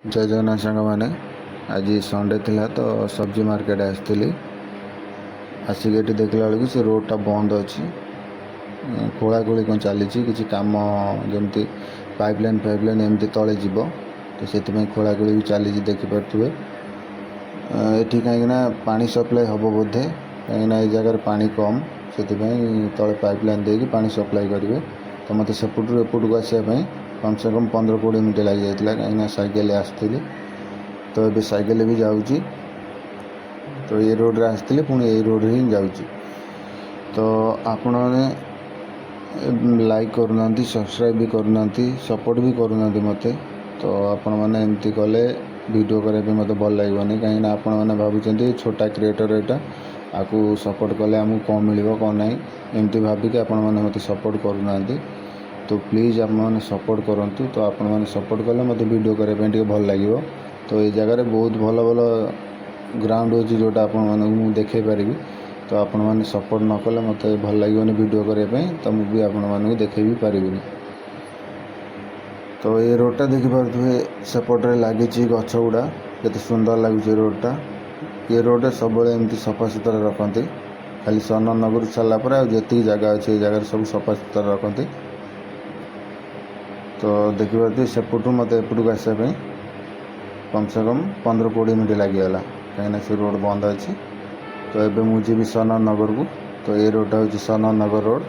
जय जगन्नाथ सांग मैंने आज संडे थिला तो सब्जी मार्केट आसती आसिक ये देखला बेलू से रोडटा बंद अच्छी खोलाखोली कौन चली किसी कम जमी पाइपलाइन एमती तले जीव तो से खोलाखोली भी चली देखिपे ये कहीं पानी सप्लाई हम बोधे कहीं ये जगह पानी कम से तले पाइपलाइन देकी पानी सप्लाई करेंगे तो मत सेपटू एपटू आसापी कम से कम 15-20 मिनट लग जाता कहीं सैकेल आसती तो ये सैकेल भी जाऊँगी तो ये रोड रे आसती पुणी ये रोड ही जाऊँगी तो आपण मैंने लाइक करूना सब्सक्राइब भी करूना सपोर्ट भी करूना मत तो आपण मैंने एमती कले वीडियो करने मत भल लगे कहीं आपण मैंने भावुं छोटा क्रिएटर यहाँ आपको सपोर्ट कले आमको कौन मिल कौन ना एमती भाविक आपण मैंने मत सपोर्ट करूना तो प्लीज़ आप मैंने सपोर्ट करूँ तो आपण मैंने सपोर्ट कले मत वीडियो करने भल लगे तो ये जगह बहुत भल भल ग्राउंड अच्छी जोटा आपण मैंने देखे पारि तो आपण मैंने सपोर्ट न कले मत भल लगे वीडियो करने तो मुझे आपण मानक देखे भी पारि तो ये रोडटा देखिपे सेपटे लगी गछ गुड़ा के सुंदर लगुच रोडटा ये रोड सब एमती सफा सुतरा रखती खाली सनन नगर सारापर आती जगह अच्छे जगह सब सफा सुतरा रखती तो देखिए सेपटू मत एपटू आसापी कम से कम 15-20 मिनट लगिगला कहीं से रोड बंद अच्छी तो ये मुझे भी सनन नगर को तो ये रोडटा हूँ सनन नगर रोड।